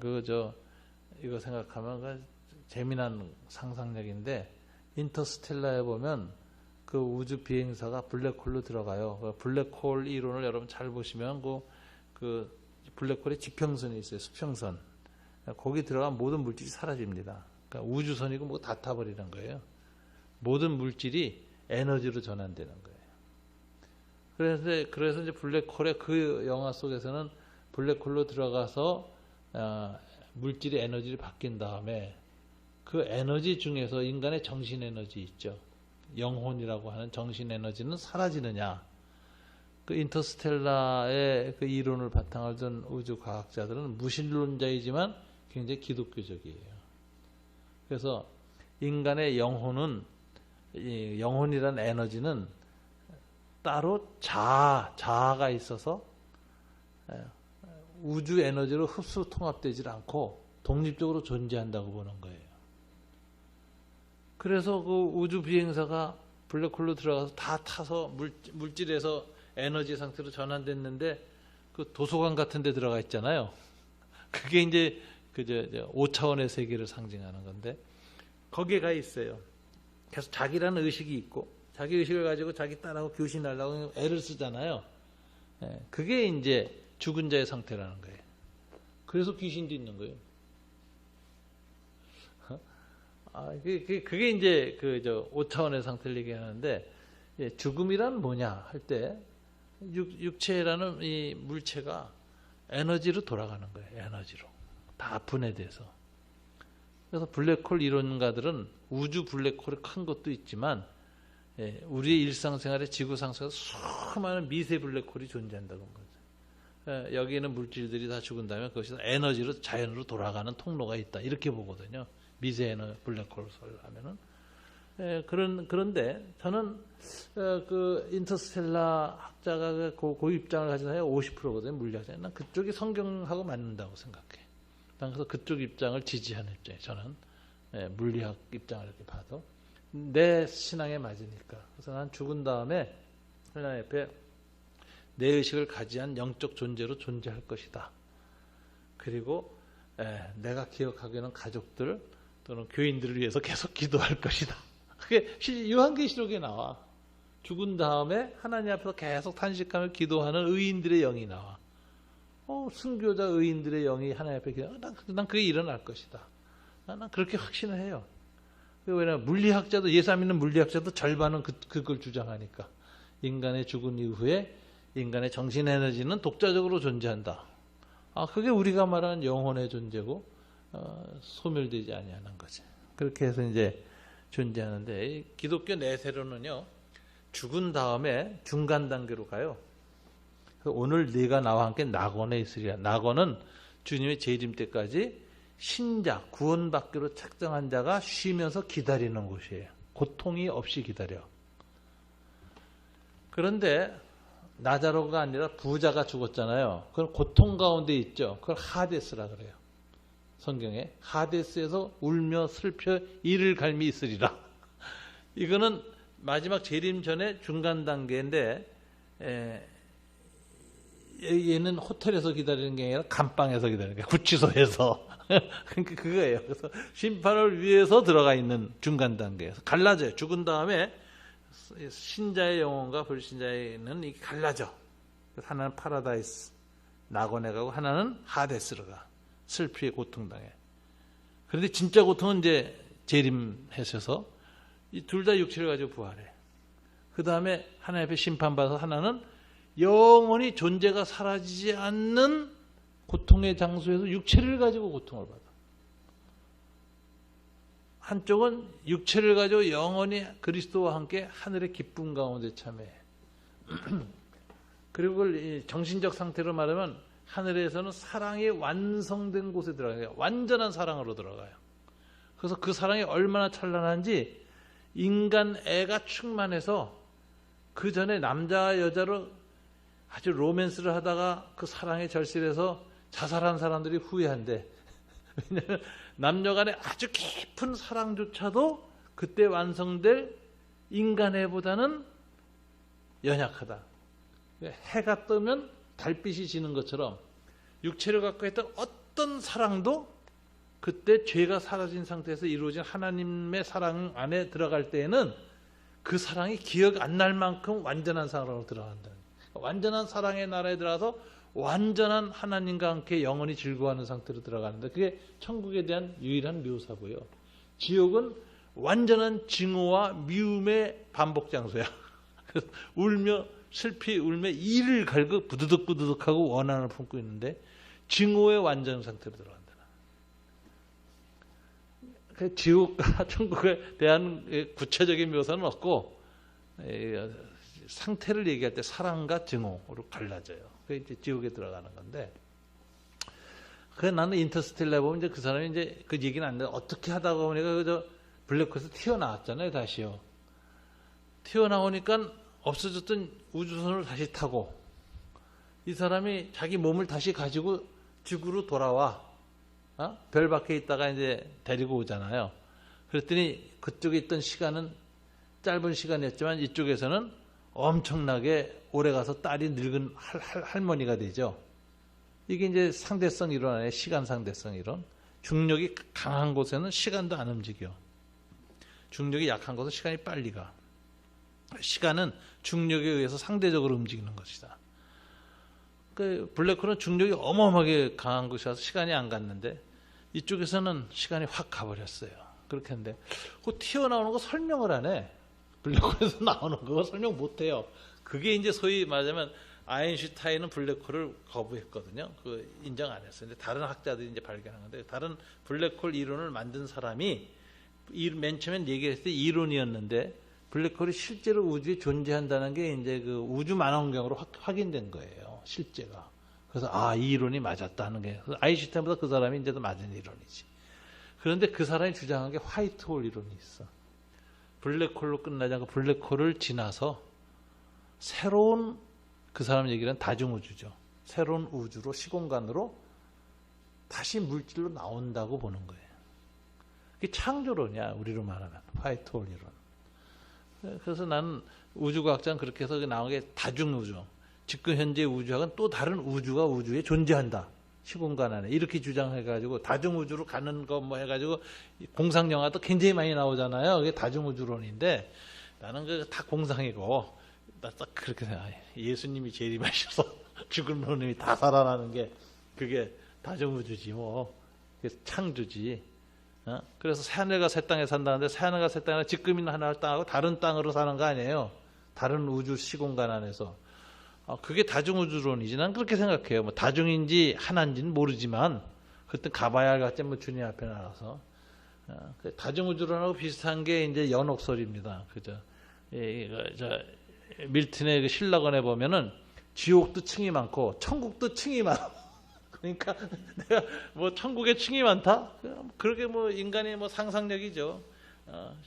이거 생각하면 재미난 상상력인데 인터스텔라에 보면 그 우주 비행사가 블랙홀로 들어가요. 그 블랙홀 이론을 여러분 잘 보시면 그 블랙홀에 지평선이 있어요. 수평선. 거기 들어가면 모든 물질이 사라집니다. 그러니까 우주선이고 뭐 다 타버리는 거예요. 모든 물질이 에너지로 전환되는 거예요. 그래서 이제 블랙홀의 그 영화 속에서는 블랙홀로 들어가서 물질의 에너지를 바뀐 다음에 그 에너지 중에서 인간의 정신 에너지 있죠. 영혼이라고 하는 정신 에너지는 사라지느냐. 그 인터스텔라의 그 이론을 바탕을 둔 우주 과학자들은 무신론자이지만 굉장히 기독교적이에요. 그래서 인간의 영혼이란 에너지는 따로 자아가 있어서 우주 에너지로 흡수 통합되지 않고 독립적으로 존재한다고 보는 거예요. 그래서 그 우주 비행사가 블랙홀로 들어가서 다 타서 물질에서 에너지 상태로 전환됐는데 그 도서관 같은 데 들어가 있잖아요. 그게 이제 5차원의 세계를 상징하는 건데 거기에 가 있어요. 그래서 자기라는 의식이 있고 자기 의식을 가지고 자기 딸하고 교신하려고 애를 쓰잖아요. 그게 이제 죽은 자의 상태라는 거예요. 그래서 귀신도 있는 거예요. 그게 이제 5차원의 상태를 얘기하는데 죽음이란 뭐냐 할 때 육체라는 이 물체가 에너지로 돌아가는 거예요. 에너지로 다 분해돼서. 그래서 블랙홀 이론가들은 우주 블랙홀이 큰 것도 있지만 우리의 일상생활에 지구상 속에서 수많은 미세 블랙홀이 존재한다고 본 거죠. 여기 있는 물질들이 다 죽은 다음에 그것이 에너지로 자연으로 돌아가는 통로가 있다. 이렇게 보거든요. 미세 블랙홀을 하면은. 그런데 저는 그 인터스텔라 학자가 그 입장을 가진 사람이 50%거든요. 물리학자. 난 그쪽이 성경하고 맞는다고 생각해. 그래서 그쪽 입장을 지지하는 입장이에요. 저는 물리학 입장을 이렇게 봐도 내 신앙에 맞으니까. 그래서 난 죽은 다음에 하나님 앞에 내 의식을 가지한 영적 존재로 존재할 것이다. 그리고 내가 기억하기에는 가족들 또는 교인들을 위해서 계속 기도할 것이다. 그게 요한계시록에 나와. 죽은 다음에 하나님 앞에서 계속 탄식하며 기도하는 의인들의 영이 나와. 순교자 의인들의 영이 하나님 앞에 기도. 난 그게 일어날 것이다. 난 그렇게 확신을 해요. 왜냐하면 물리학자도 예수 안 믿는 물리학자도 절반은 그걸 주장하니까. 인간의 죽은 이후에 인간의 정신 에너지는 독자적으로 존재한다. 그게 우리가 말하는 영혼의 존재고 소멸되지 아니하는 거지. 그렇게 해서 이제 존재하는데 기독교 내세로는요. 죽은 다음에 중간 단계로 가요. 오늘 네가 나와 함께 낙원에 있으리라. 낙원은 주님의 재림 때까지 신자, 구원받기로 책정한 자가 쉬면서 기다리는 곳이에요. 고통이 없이 기다려. 그런데 나자로가 아니라 부자가 죽었잖아요. 그건 고통 가운데 있죠. 그걸 하데스라 그래요. 성경에 하데스에서 울며 슬퍼 이를 갈미 있으리라. 이거는 마지막 재림 전에 중간 단계인데 얘는 호텔에서 기다리는 게 아니라 감방에서 기다리는 거예요. 구치소에서. 그러니까 그거예요. 그래서 심판을 위해서 들어가 있는 중간 단계에서 갈라져요. 죽은 다음에 신자의 영혼과 불신자는 이게 갈라져. 하나는 파라다이스 낙원에 가고 하나는 하데스로 가. 슬피의 고통당해. 그런데 진짜 고통은 이제 재림하셔서 이 둘 다 육체를 가지고 부활해. 그 다음에 하나님 앞에 심판받아서 하나는 영원히 존재가 사라지지 않는 고통의 장소에서 육체를 가지고 고통을 받아. 한쪽은 육체를 가지고 영원히 그리스도와 함께 하늘의 기쁨 가운데 참여해. 그리고 그걸 정신적 상태로 말하면 하늘에서는 사랑이 완성된 곳에 들어가요. 완전한 사랑으로 들어가요. 그래서 그 사랑이 얼마나 찬란한지 인간 애가 충만해서 그 전에 남자와 여자로 아주 로맨스를 하다가 그 사랑에 절실해서 자살한 사람들이 후회한대. 왜냐하면 남녀 간의 아주 깊은 사랑조차도 그때 완성될 인간 애보다는 연약하다. 해가 뜨면 달빛이 지는 것처럼 육체를 갖고 했던 어떤 사랑도 그때 죄가 사라진 상태에서 이루어진 하나님의 사랑 안에 들어갈 때에는 그 사랑이 기억 안 날 만큼 완전한 사랑으로 들어간다. 완전한 사랑의 나라에 들어가서 완전한 하나님과 함께 영원히 즐거워하는 상태로 들어가는데 그게 천국에 대한 유일한 묘사고요. 지옥은 완전한 증오와 미움의 반복 장소야. 그래서 울며 슬피 울며 이를 갈고 부드득부드득하고 원한을 품고 있는데 증오의 완전 상태로 들어간다. 지옥과 천국에 대한 구체적인 묘사는 없고 상태를 얘기할 때 사랑과 증오로 갈라져요. 그게 이제 지옥에 들어가는 건데, 그 나는 인터스텔라 보면 이제 그 사람이 이제 그 얘기는 안 돼. 어떻게 하다가 보니까 그저 블랙홀에서 튀어나왔잖아요, 다시요. 튀어나오니까 없어졌던 우주선을 다시 타고 이 사람이 자기 몸을 다시 가지고 지구로 돌아와. 별 밖에 있다가 이제 데리고 오잖아요. 그랬더니 그쪽에 있던 시간은 짧은 시간이었지만 이쪽에서는 엄청나게 오래 가서 딸이 늙은 할머니가 되죠. 이게 이제 상대성 이론 아니에요. 시간 상대성 이론. 중력이 강한 곳에는 시간도 안 움직여. 중력이 약한 곳은 시간이 빨리 가. 시간은 중력에 의해서 상대적으로 움직이는 것이다. 그 블랙홀은 중력이 어마어마하게 강한 곳이라서 시간이 안 갔는데 이쪽에서는 시간이 확 가버렸어요. 그렇게 했는데 그 튀어나오는 거 설명을 안 해. 블랙홀에서 나오는 거 설명 못 해요. 그게 이제 소위 말하자면 아인슈타인은 블랙홀을 거부했거든요. 그 인정 안 했어요. 근데 다른 학자들이 이제 발견한 건데 다른 블랙홀 이론을 만든 사람이 맨 처음엔 얘기했을 때 이론이었는데 블랙홀이 실제로 우주에 존재한다는 게 이제 그 우주 만원경으로 확인된 거예요. 실제가. 그래서 이 이론이 맞았다 하는 게 아인슈타인보다 그 사람이 이제 더 맞은 이론이지. 그런데 그 사람이 주장한 게 화이트홀 이론이 있어. 블랙홀로 끝나지 않고 블랙홀을 지나서 새로운 그 사람 얘기는 다중우주죠. 새로운 우주로 시공간으로 다시 물질로 나온다고 보는 거예요. 그게 창조론이야. 우리로 말하면 화이트홀 이론. 그래서 나는 우주과학자는 그렇게 해서 나온 게 다중우주. 지금 현재 우주학은 또 다른 우주가 우주에 존재한다. 시공간 안에 이렇게 주장해가지고 다중우주로 가는 거 뭐 해가지고 공상영화도 굉장히 많이 나오잖아요. 그게 다중우주론인데 나는 그 다 공상이고 나 딱 그렇게 생각해. 예수님이 재림하셔서 죽은 놈이 다 살아나는 게 그게 다중우주지 뭐. 그게 창조지. 그래서 새하늘과 새 땅에 산다는데 새하늘과 새 땅은 지금 있는 하늘 땅하고 다른 땅으로 사는 거 아니에요. 다른 우주 시공간 안에서. 그게 다중우주론이지. 난 그렇게 생각해요. 뭐 다중인지 하나인지는 모르지만 그때 가봐야 알겠지. 뭐 주님 앞에 나가서 다중우주론하고 비슷한 게 이제 연옥설입니다. 그죠? 밀튼의 그 신라건에 보면은 지옥도 층이 많고 천국도 층이 많아. 그러니까 내가 뭐 천국에 층이 많다? 그렇게 뭐 인간의 뭐 상상력이죠.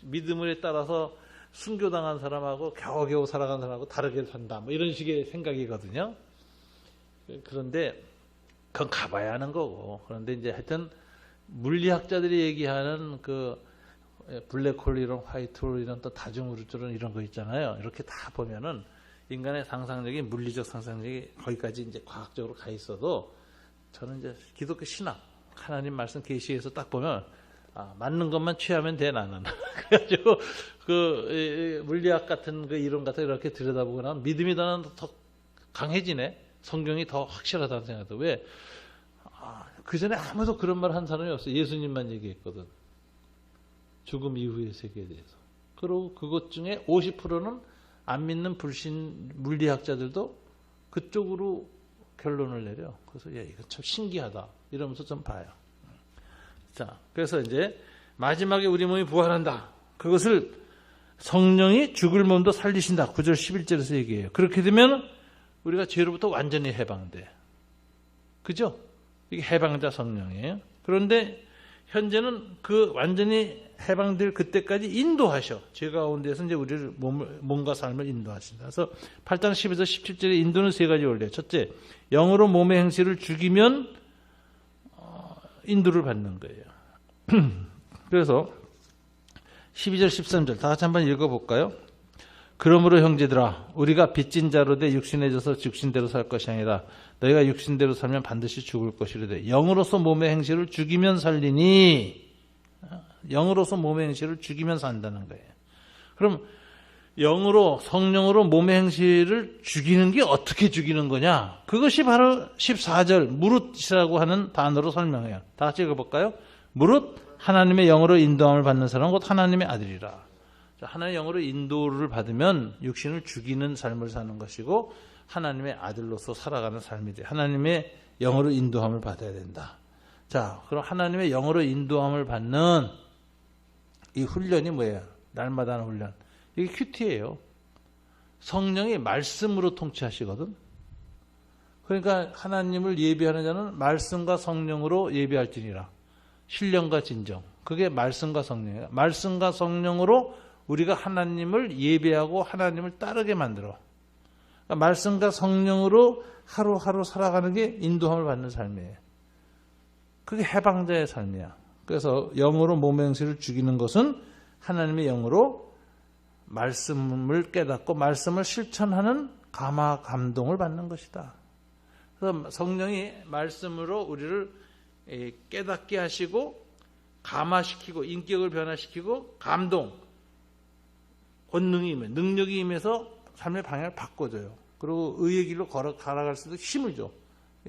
믿음에 따라서 순교당한 사람하고 겨우겨우 살아간 사람하고 다르게 산다. 뭐 이런 식의 생각이거든요. 그런데 그건 가봐야 하는 거고. 그런데 이제 하여튼 물리학자들이 얘기하는 그 블랙홀 이론, 화이트홀 이론, 또 다중우주론 이런 거 있잖아요. 이렇게 다 보면은 인간의 상상력이, 물리적 상상력이 거기까지 이제 과학적으로 가 있어도 저는 이제 기독교 신학, 하나님 말씀 계시에서 딱 보면 맞는 것만 취하면 돼 나는. 그래가지고 그 물리학 같은 그 이론 같은 이렇게 들여다보고 나면 믿음이 더 강해지네. 성경이 더 확실하다는 생각도. 왜? 그 전에 아무도 그런 말 한 사람이 없어. 예수님만 얘기했거든. 죽음 이후의 세계에 대해서. 그리고 그것 중에 50%는 안 믿는 불신 물리학자들도 그쪽으로 결론을 내려. 그래서 이거 참 신기하다 이러면서 좀 봐요. 자, 그래서 이제 마지막에 우리 몸이 부활한다. 그것을 성령이 죽을 몸도 살리신다. 9절 11절에서 얘기해요. 그렇게 되면 우리가 죄로부터 완전히 해방돼. 그죠? 이게 해방자 성령이에요. 그런데 현재는 그 완전히 해방될 그때까지 인도하셔. 죄 가운데서 이제 우리를 몸과 삶을 인도하신다. 그래서 8장 10에서 17절에 인도는 세 가지 원리예요. 첫째, 영으로 몸의 행실을 죽이면 인도를 받는 거예요. 그래서 12절 13절 다 같이 한번 읽어볼까요? 그러므로 형제들아 우리가 빚진 자로 돼 육신에 져서 육신대로 살 것이 아니라 너희가 육신대로 살면 반드시 죽을 것이로되 영으로서 몸의 행실을 죽이면 살리니. 영으로서 몸의 행실을 죽이면 산다는 거예요. 그럼 영으로 성령으로 몸의 행실을 죽이는 게 어떻게 죽이는 거냐? 그것이 바로 14절 무릇이라고 하는 단어로 설명해요. 다 같이 읽어볼까요? 무릇 하나님의 영으로 인도함을 받는 사람은 곧 하나님의 아들이라. 하나님의 영으로 인도를 받으면 육신을 죽이는 삶을 사는 것이고 하나님의 아들로서 살아가는 삶이 돼. 하나님의 영으로 인도함을 받아야 된다. 자, 그럼 하나님의 영으로 인도함을 받는 이 훈련이 뭐예요? 날마다 하는 훈련. 이게 큐티예요. 성령이 말씀으로 통치하시거든. 그러니까 하나님을 예배하는 자는 말씀과 성령으로 예배할지니라. 신령과 진정. 그게 말씀과 성령이에요. 말씀과 성령으로 우리가 하나님을 예배하고 하나님을 따르게 만들어. 그러니까 말씀과 성령으로 하루하루 살아가는 게 인도함을 받는 삶이에요. 그게 해방자의 삶이야. 그래서 영으로 몸의 행실을 죽이는 것은 하나님의 영으로 말씀을 깨닫고 말씀을 실천하는 감화 감동을 받는 것이다. 그래서 성령이 말씀으로 우리를 깨닫게 하시고 감화시키고 인격을 변화시키고 감동, 권능이 임해, 능력이 임해서 삶의 방향을 바꿔줘요. 그리고 의의 길로 걸어갈 수도 힘을 줘.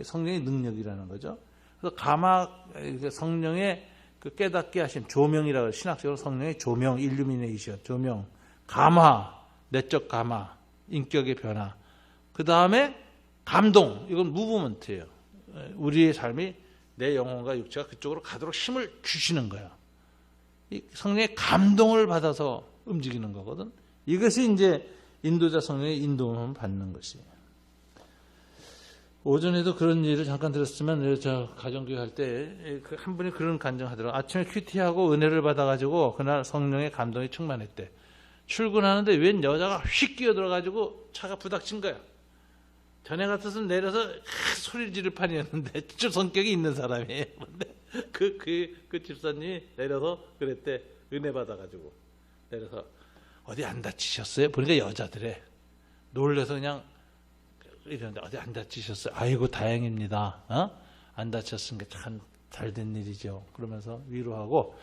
성령의 능력이라는 거죠. 그래서 감화, 성령의 그 깨닫게 하신 조명이라고 신학적으로 성령의 조명, 일루미네이션, 조명, 감화, 내적 감화, 인격의 변화. 그 다음에 감동, 이건 무브먼트예요. 우리의 삶이 내 영혼과 육체가 그쪽으로 가도록 힘을 주시는 거야. 이 성령의 감동을 받아서 움직이는 거거든. 이것이 이제 인도자 성령의 인도함을 받는 것이에요. 오전에도 그런 일을 잠깐 들었으면 저 가정교회 할 때 한 분이 그런 간증하더라고요. 아침에 큐티하고 은혜를 받아가지고 그날 성령의 감동이 충만했대. 출근하는데 웬 여자가 휙 끼어들어가지고 차가 부닥친 거야. 전에 같았으면 내려서 소리 지를 판이었는데 좀 성격이 있는 사람이에요. 근데 그 집사님이 내려서 그랬대. 은혜 받아가지고 내려서 어디 안 다치셨어요? 보니까 여자들에 놀래서 그냥 이러는데 어디 안 다치셨어요? 아이고 다행입니다. 안 다쳤은 게 참 잘된 일이죠. 그러면서 위로하고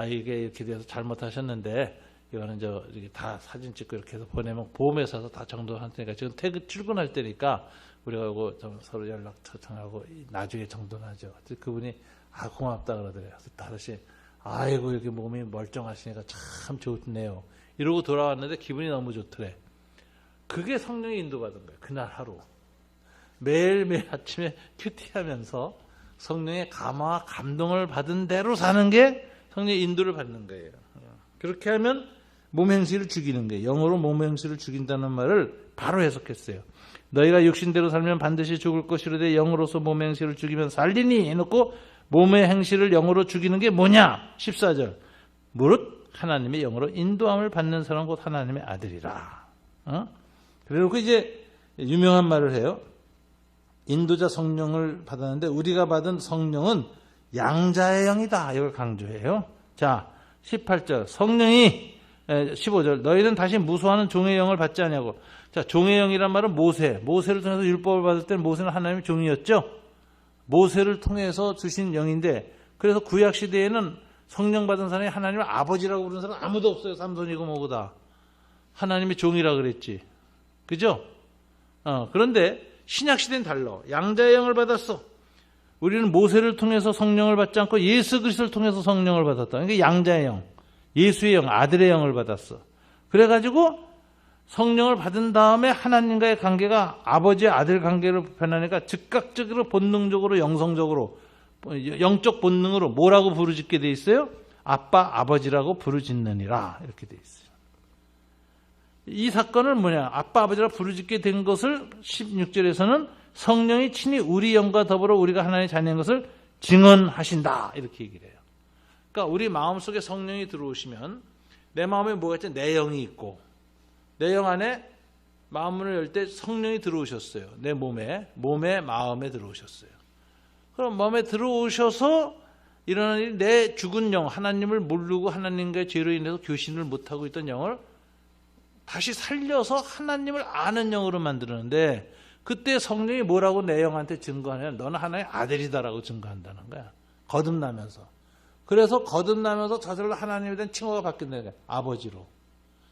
이게 이렇게 돼서 잘못하셨는데 이거는 이렇게 다 사진 찍고 이렇게 해서 보내면 보험회사에서 다 정돈할 테니까 지금 출근할 때니까 우리가 이거 서로 연락 초청하고 나중에 정돈하죠. 그분이 고맙다 그러더래요. 다시 아이고 이렇게 몸이 멀쩡하시니까 참 좋네요. 이러고 돌아왔는데 기분이 너무 좋더래. 그게 성령의 인도받은 거예요. 그날 하루. 매일매일 아침에 큐티하면서 성령의 감화와 감동을 받은 대로 사는 게 성령의 인도를 받는 거예요. 그렇게 하면 몸의 행실을 죽이는 거예요. 영어로 몸의 행실을 죽인다는 말을 바로 해석했어요. 너희가 육신대로 살면 반드시 죽을 것이로되 영으로서 몸의 행실을 죽이면 살리니 해놓고 몸의 행실을 영으로 죽이는 게 뭐냐? 14절. 무릇 하나님의 영으로 인도함을 받는 사람 곧 하나님의 아들이라. 그리고 이제 유명한 말을 해요. 인도자 성령을 받았는데 우리가 받은 성령은 양자의 영이다. 이걸 강조해요. 자, 18절 성령이 15절 너희는 다시 무수하는 종의 영을 받지 않냐고. 자, 종의 영이란 말은 모세를 통해서 율법을 받을 때는 모세는 하나님의 종이었죠. 모세를 통해서 주신 영인데 그래서 구약 시대에는 성령 받은 사람이 하나님을 아버지라고 부르는 사람 아무도 없어요. 삼손이고 뭐고 다 하나님의 종이라 그랬지. 그죠? 그런데 신약 시대는 달라. 양자의 영을 받았어. 우리는 모세를 통해서 성령을 받지 않고 예수 그리스도를 통해서 성령을 받았다. 그러니까 양자의 영, 예수의 영, 아들의 영을 받았어. 그래가지고 성령을 받은 다음에 하나님과의 관계가 아버지의 아들 관계로 변하니까 즉각적으로 본능적으로 영성적으로 영적 본능으로 뭐라고 부르짖게 돼 있어요? 아빠, 아버지라고 부르짖느니라 이렇게 돼 있어요. 이 사건은 뭐냐? 아빠, 아버지라고 부르짖게 된 것을 16절에서는 성령이 친히 우리 영과 더불어 우리가 하나님의 자녀인 것을 증언하신다 이렇게 얘기를 해요. 그러니까 우리 마음속에 성령이 들어오시면 내 마음에 뭐가 있죠? 내 영이 있고 내 영 안에 마음문을 열 때 성령이 들어오셨어요. 내 몸에 마음에 들어오셨어요. 그럼 마음에 들어오셔서 일어나는 일이 내 죽은 영, 하나님을 모르고 하나님과의 죄로 인해서 교신을 못하고 있던 영을 다시 살려서 하나님을 아는 영으로 만드는데 그때 성령이 뭐라고 내 영한테 증거하냐면 너는 하나님의 아들이다라고 증거한다는 거야. 거듭나면서. 그래서 거듭나면서 저절로 하나님에 대한 칭호가 바뀐다는 거야. 아버지로.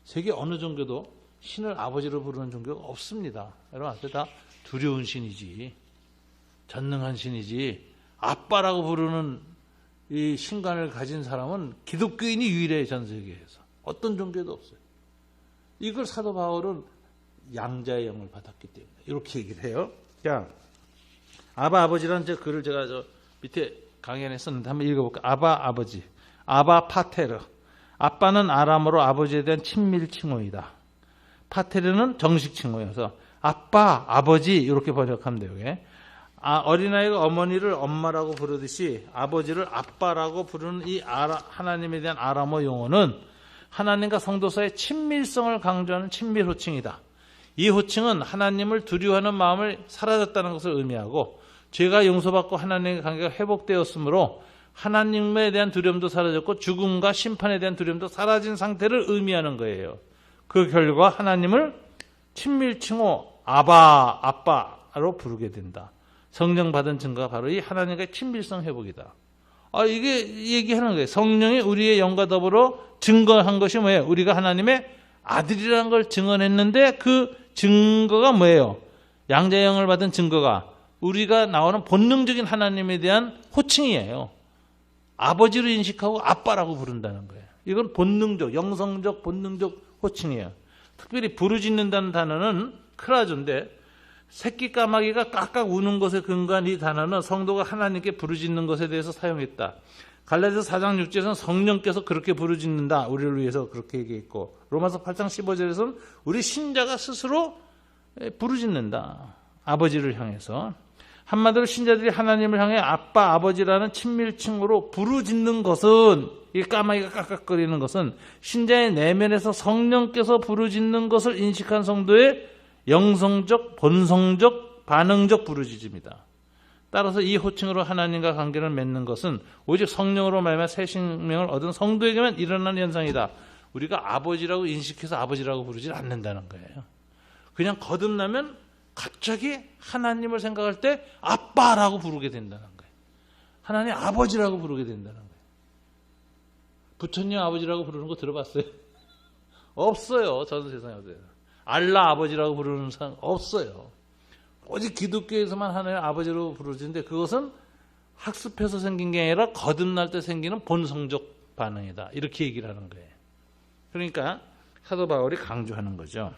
세계 어느 종교도 신을 아버지로 부르는 종교가 없습니다. 여러분 앞에 다 두려운 신이지. 전능한 신이지. 아빠라고 부르는 이 신관을 가진 사람은 기독교인이 유일해요. 전 세계에서. 어떤 종교도 없어요. 이걸 사도 바울은 양자의 영을 받았기 때문에 이렇게 얘기를 해요. 자, 아바 아버지라는 글을 제가 저 밑에 강의 안에 썼는데 한번 읽어볼까요? 아바 아버지, 아바 파테르. 아빠는 아람어로 아버지에 대한 친밀 칭호이다. 파테르는 정식 칭호여서 아빠, 아버지 이렇게 번역하면 돼요. 이게. 어린아이가 어머니를 엄마라고 부르듯이 아버지를 아빠라고 부르는 이 하나님에 대한 아람어 용어는 하나님과 성도 사이의 친밀성을 강조하는 친밀 호칭이다. 이 호칭은 하나님을 두려워하는 마음을 사라졌다는 것을 의미하고 죄가 용서받고 하나님의 관계가 회복되었으므로 하나님에 대한 두려움도 사라졌고 죽음과 심판에 대한 두려움도 사라진 상태를 의미하는 거예요. 그 결과 하나님을 친밀 칭호 아바, 아빠로 부르게 된다. 성령 받은 증거가 바로 이 하나님과의 친밀성 회복이다. 이게 얘기하는 거예요. 성령이 우리의 영과 더불어 증거한 것이 뭐예요? 우리가 하나님의 아들이라는 걸 증언했는데 그 증거가 뭐예요? 양자의 영을 받은 증거가 우리가 나오는 본능적인 하나님에 대한 호칭이에요. 아버지로 인식하고 아빠라고 부른다는 거예요. 이건 본능적, 영성적, 본능적 호칭이에요. 특별히 부르짖는다는 단어는 크라조인데 새끼 까마귀가 깍깍 우는 것에 근거한 이 단어는 성도가 하나님께 부르짖는 것에 대해서 사용했다. 갈라디아서 4장 6절에서는 성령께서 그렇게 부르짖는다. 우리를 위해서 그렇게 얘기했고 로마서 8장 15절에서는 우리 신자가 스스로 부르짖는다. 아버지를 향해서. 한마디로 신자들이 하나님을 향해 아빠, 아버지라는 친밀 칭호로 부르짖는 것은 이 까마귀가 깍깍거리는 것은 신자의 내면에서 성령께서 부르짖는 것을 인식한 성도의 영성적, 본성적, 반응적 부르짖음이다. 따라서 이 호칭으로 하나님과 관계를 맺는 것은 오직 성령으로 말미암아 새 생명을 얻은 성도에게만 일어나는 현상이다. 우리가 아버지라고 인식해서 아버지라고 부르지 않는다는 거예요. 그냥 거듭나면 갑자기 하나님을 생각할 때 아빠라고 부르게 된다는 거예요. 하나님 아버지라고 부르게 된다는 거예요. 부처님 아버지라고 부르는 거 들어봤어요? 없어요. 전 세상에 어디에요. 알라 아버지라고 부르는 사람 없어요. 오직 기독교에서만 하나님 아버지로 부르지는데 그것은 학습해서 생긴 게 아니라 거듭날 때 생기는 본성적 반응이다. 이렇게 얘기를 하는 거예요. 그러니까 사도 바울이 강조하는 거죠.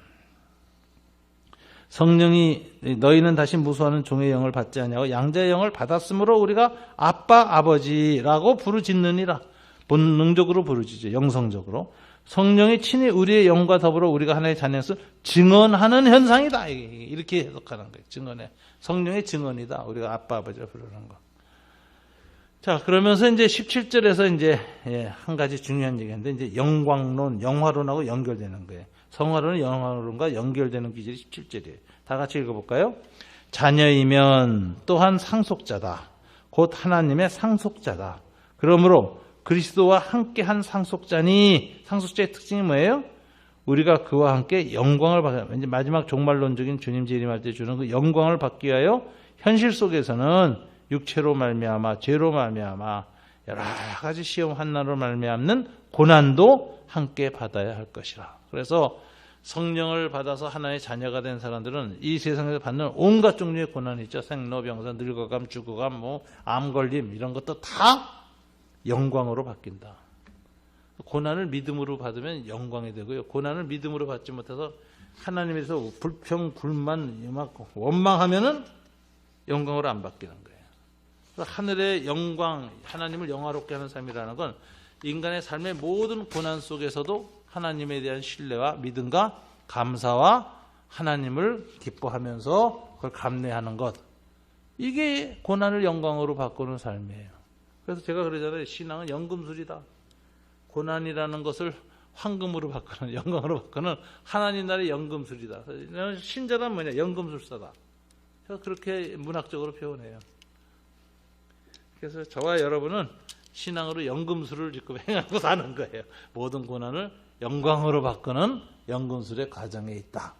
성령이 너희는 다시 무수하는 종의 영을 받지 아니하고 양자의 영을 받았으므로 우리가 아빠 아버지라고 부르짖느니라. 본능적으로 부르짖죠. 영성적으로. 성령이 친히 우리의 영과 더불어 우리가 하나의 자녀에서 증언하는 현상이다. 이렇게 해석하는 거예요. 증언해. 성령의 증언이다. 우리가 아빠 아버지라 부르는 거. 자, 그러면서 이제 17절에서 이제 한 가지 중요한 얘기인데 이제 영광론, 영화론하고 연결되는 거예요. 성화론은 영화론과 연결되는 기절이 17절이에요. 다 같이 읽어볼까요? 자녀이면 또한 상속자다. 곧 하나님의 상속자다. 그러므로 그리스도와 함께한 상속자니, 상속자의 특징이 뭐예요? 우리가 그와 함께 영광을 받아, 이제 마지막 종말론적인 주님 재림할 때 주는 그 영광을 받기 위하여 현실 속에서는 육체로 말미암아, 죄로 말미암아 여러 가지 시험 환난으로 말미암는 고난도 함께 받아야 할 것이라. 그래서 성령을 받아서 하나의 자녀가 된 사람들은 이 세상에서 받는 온갖 종류의 고난이 있죠. 생로병사, 늙어감, 죽어감, 암걸림 이런 것도 다 영광으로 바뀐다. 고난을 믿음으로 받으면 영광이 되고요. 고난을 믿음으로 받지 못해서 하나님에서 불평, 불만, 막 원망하면은 영광으로 안 바뀌는 거예요. 그래서 하늘의 영광, 하나님을 영화롭게 하는 삶이라는 건 인간의 삶의 모든 고난 속에서도 하나님에 대한 신뢰와 믿음과 감사와 하나님을 기뻐하면서 그걸 감내하는 것. 이게 고난을 영광으로 바꾸는 삶이에요. 그래서 제가 그러잖아요. 신앙은 연금술이다. 고난이라는 것을 황금으로 바꾸는, 영광으로 바꾸는 하나님 나라의 연금술이다. 신자란 뭐냐? 연금술사다. 제가 그렇게 문학적으로 표현해요. 그래서 저와 여러분은 신앙으로 연금술을 지금 행하고 사는 거예요. 모든 고난을 영광으로 바꾸는 연금술의 과정에 있다.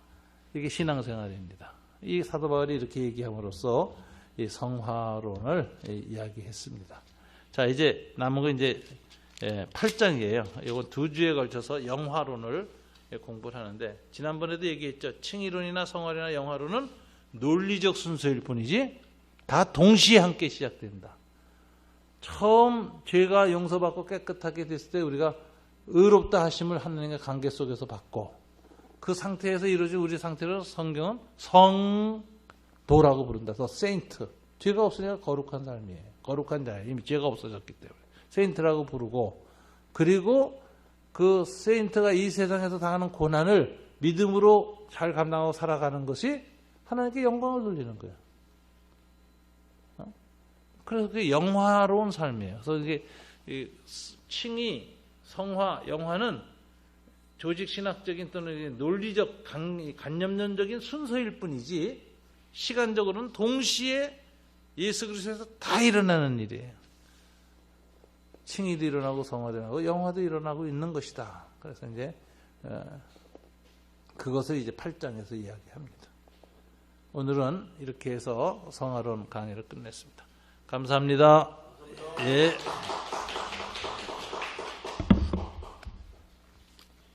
이게 신앙생활입니다. 이 사도 바울이 이렇게 얘기함으로써 이 성화론을 이야기했습니다. 자, 이제 남은 거 이제 8장이에요. 이건 2주에 걸쳐서 영화론을 공부를 하는데, 지난번에도 얘기했죠. 칭의론이나 성화론이나 영화론은 논리적 순서일 뿐이지 다 동시에 함께 시작된다. 처음 죄가 용서받고 깨끗하게 됐을 때 우리가 의롭다 하심을 하나님과 관계 속에서 받고, 그 상태에서 이루어진 우리 상태를 성경은 성도라고 부른다. 더 세인트. 죄가 없으니까 거룩한 삶이에요. 거룩한 자예요. 이미 죄가 없어졌기 때문에 세인트라고 부르고, 그리고 그 세인트가 이 세상에서 당하는 고난을 믿음으로 잘 감당하고 살아가는 것이 하나님께 영광을 돌리는 거예요. 그래서 그게 영화로운 삶이에요. 그래서 이게 칭의, 성화, 영화는 조직 신학적인 또는 논리적 관념론적인 순서일 뿐이지 시간적으로는 동시에 예수 그리스도에서 다 일어나는 일이에요. 칭의도 일어나고 성화도 일어나고 영화도 일어나고 있는 것이다. 그래서 이제 그것을 이제 8장에서 이야기합니다. 오늘은 이렇게 해서 성화론 강의를 끝냈습니다. 감사합니다. 예.